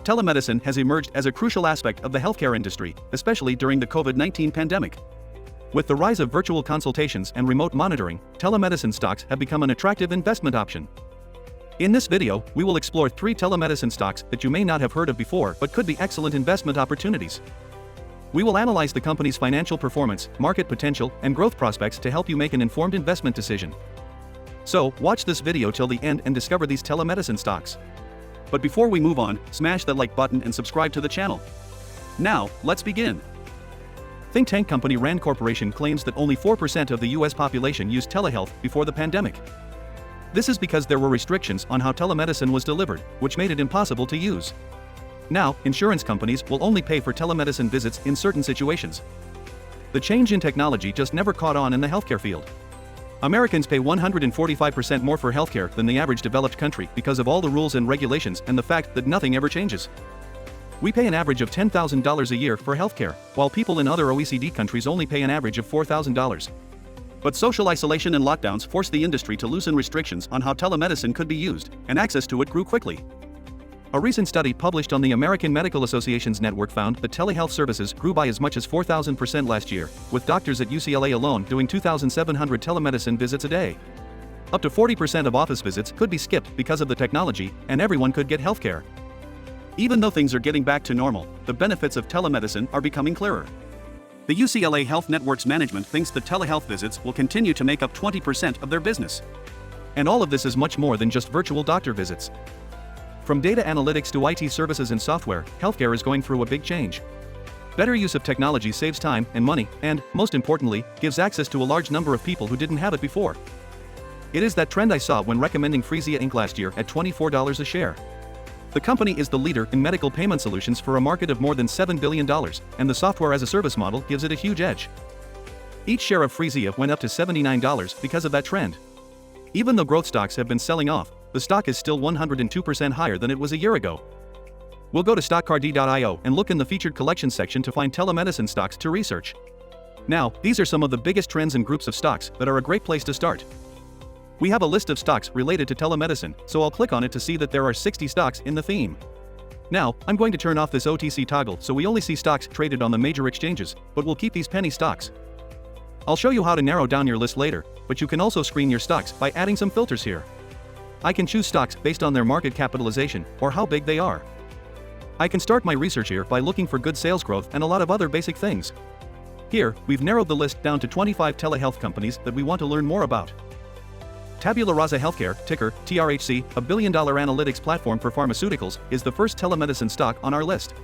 Telemedicine has emerged as a crucial aspect of the healthcare industry, especially during the COVID-19 pandemic. With the rise of virtual consultations and remote monitoring, telemedicine stocks have become an attractive investment option. In this video, we will explore 3 telemedicine stocks that you may not have heard of before but could be excellent investment opportunities. We will analyze the company's financial performance, market potential, and growth prospects to help you make an informed investment decision. So, watch this video till the end and discover these telemedicine stocks. But before we move on, smash that like button and subscribe to the channel. Now, let's begin. Think tank company RAND Corporation claims that only 4% of the US population used telehealth before the pandemic. This is because there were restrictions on how telemedicine was delivered, which made it impossible to use. Now, insurance companies will only pay for telemedicine visits in certain situations. The change in technology just never caught on in the healthcare field. Americans pay 145% more for healthcare than the average developed country because of all the rules and regulations and the fact that nothing ever changes. We pay an average of $10,000 a year for healthcare, while people in other OECD countries only pay an average of $4,000. But social isolation and lockdowns forced the industry to loosen restrictions on how telemedicine could be used, and access to it grew quickly. A recent study published on the American Medical Association's network found that telehealth services grew by as much as 4,000% last year, with doctors at UCLA alone doing 2,700 telemedicine visits a day. Up to 40% of office visits could be skipped because of the technology, and everyone could get healthcare. Even though things are getting back to normal, the benefits of telemedicine are becoming clearer. The UCLA Health Network's management thinks that telehealth visits will continue to make up 20% of their business. And all of this is much more than just virtual doctor visits. From data analytics to IT services and software, healthcare is going through a big change. Better use of technology saves time and money, and, most importantly, gives access to a large number of people who didn't have it before. It is that trend I saw when recommending Phreesia Inc. last year at $24 a share. The company is the leader in medical payment solutions for a market of more than $7 billion, and the software as a service model gives it a huge edge. Each share of Phreesia went up to $79 because of that trend. Even though growth stocks have been selling off, the stock is still 102% higher than it was a year ago. We'll go to stockcard.io and look in the featured collection section to find telemedicine stocks to research. Now, these are some of the biggest trends and groups of stocks that are a great place to start. We have a list of stocks related to telemedicine, so I'll click on it to see that there are 60 stocks in the theme. Now, I'm going to turn off this OTC toggle so we only see stocks traded on the major exchanges, but we'll keep these penny stocks. I'll show you how to narrow down your list later, but you can also screen your stocks by adding some filters here. I can choose stocks based on their market capitalization or how big they are. I can start my research here by looking for good sales growth and a lot of other basic things. Here, we've narrowed the list down to 25 telehealth companies that we want to learn more about. Tabula Rasa Healthcare, ticker TRHC, a billion-dollar analytics platform for pharmaceuticals, is the first telemedicine stock on our list.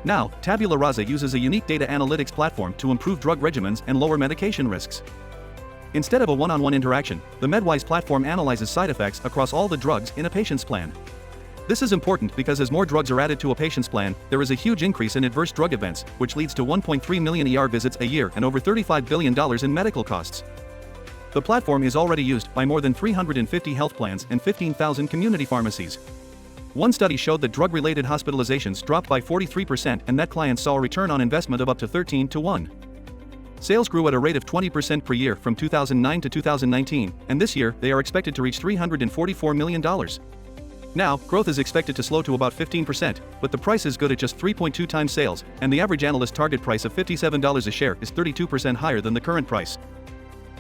Now, Tabula Rasa uses a unique data analytics platform to improve drug regimens and lower medication risks. Instead of a one-on-one interaction, the MedWise platform analyzes side effects across all the drugs in a patient's plan. This is important because as more drugs are added to a patient's plan, there is a huge increase in adverse drug events, which leads to 1.3 million ER visits a year and over $35 billion in medical costs. The platform is already used by more than 350 health plans and 15,000 community pharmacies. One study showed that drug-related hospitalizations dropped by 43% and that clients saw a return on investment of up to 13 to 1. Sales grew at a rate of 20% per year from 2009 to 2019, and this year they are expected to reach $344 million. Now, growth is expected to slow to about 15%, but the price is good at just 3.2 times sales, and the average analyst target price of $57 a share is 32% higher than the current price.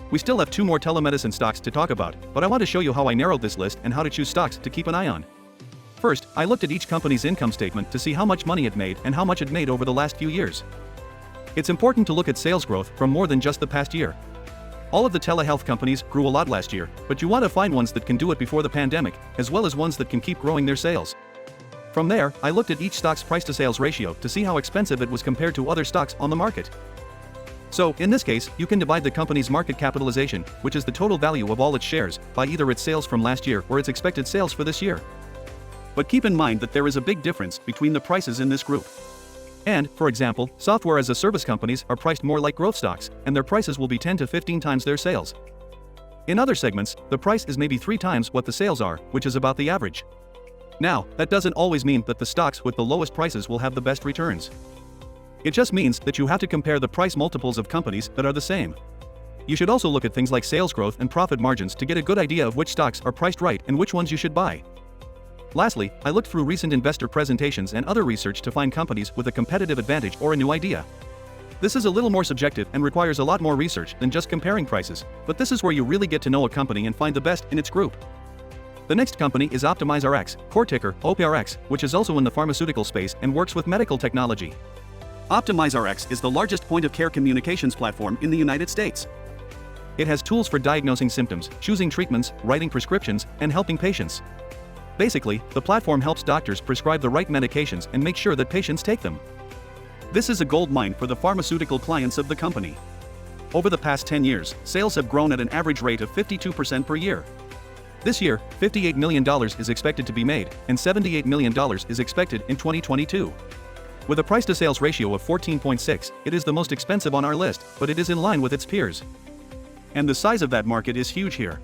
We still have 2 more telemedicine stocks to talk about, but I want to show you how I narrowed this list and how to choose stocks to keep an eye on. First, I looked at each company's income statement to see how much money it made and how much it made over the last few years. It's important to look at sales growth from more than just the past year. All of the telehealth companies grew a lot last year, but you want to find ones that can do it before the pandemic, as well as ones that can keep growing their sales. From there, I looked at each stock's price-to-sales ratio to see how expensive it was compared to other stocks on the market. So, in this case, you can divide the company's market capitalization, which is the total value of all its shares, by either its sales from last year or its expected sales for this year. But keep in mind that there is a big difference between the prices in this group. And, for example, software as a service companies are priced more like growth stocks, and their prices will be 10 to 15 times their sales. In other segments, the price is maybe 3 times what the sales are, which is about the average. Now, that doesn't always mean that the stocks with the lowest prices will have the best returns. It just means that you have to compare the price multiples of companies that are the same. You should also look at things like sales growth and profit margins to get a good idea of which stocks are priced right and which ones you should buy. Lastly, I looked through recent investor presentations and other research to find companies with a competitive advantage or a new idea. This is a little more subjective and requires a lot more research than just comparing prices, but this is where you really get to know a company and find the best in its group. The next company is OptimizeRx, core ticker OPRX, which is also in the pharmaceutical space and works with medical technology. OptimizeRx is the largest point-of-care communications platform in the United States. It has tools for diagnosing symptoms, choosing treatments, writing prescriptions, and helping patients. Basically, the platform helps doctors prescribe the right medications and make sure that patients take them. This is a gold mine for the pharmaceutical clients of the company. Over the past 10 years, sales have grown at an average rate of 52% per year. This year, $58 million is expected to be made, and $78 million is expected in 2022. With a price-to-sales ratio of 14.6, it is the most expensive on our list, but it is in line with its peers. And the size of that market is huge here.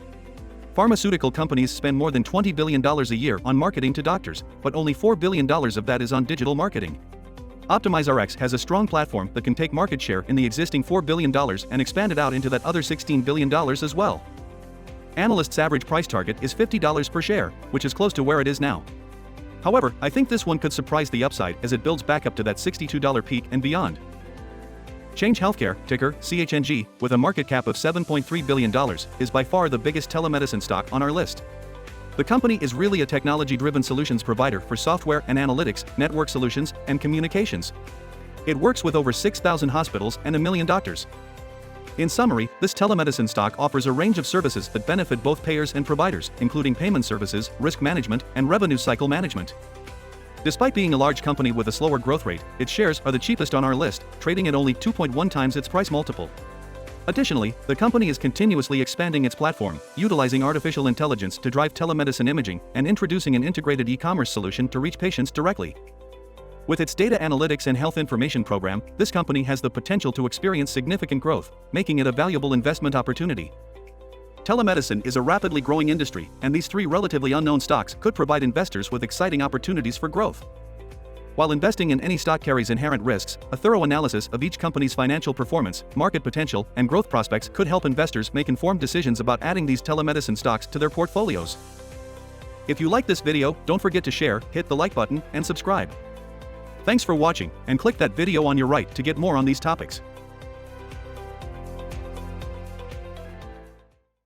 Pharmaceutical companies spend more than $20 billion a year on marketing to doctors, but only $4 billion of that is on digital marketing. OptimizeRx has a strong platform that can take market share in the existing $4 billion and expand it out into that other $16 billion as well. Analysts' average price target is $50 per share, which is close to where it is now. However, I think this one could surprise the upside as it builds back up to that $62 peak and beyond. Change Healthcare, ticker CHNG, with a market cap of $7.3 billion, is by far the biggest telemedicine stock on our list. The company is really a technology-driven solutions provider for software and analytics, network solutions, and communications. It works with over 6,000 hospitals and 1 million doctors. In summary, this telemedicine stock offers a range of services that benefit both payers and providers, including payment services, risk management, and revenue cycle management. Despite being a large company with a slower growth rate, its shares are the cheapest on our list, trading at only 2.1 times its price multiple. Additionally, the company is continuously expanding its platform, utilizing artificial intelligence to drive telemedicine imaging and introducing an integrated e-commerce solution to reach patients directly. With its data analytics and health information program, this company has the potential to experience significant growth, making it a valuable investment opportunity. Telemedicine is a rapidly growing industry, and these three relatively unknown stocks could provide investors with exciting opportunities for growth. While investing in any stock carries inherent risks, a thorough analysis of each company's financial performance, market potential, and growth prospects could help investors make informed decisions about adding these telemedicine stocks to their portfolios. If you like this video, don't forget to share, hit the like button, and subscribe. Thanks for watching, and click that video on your right to get more on these topics.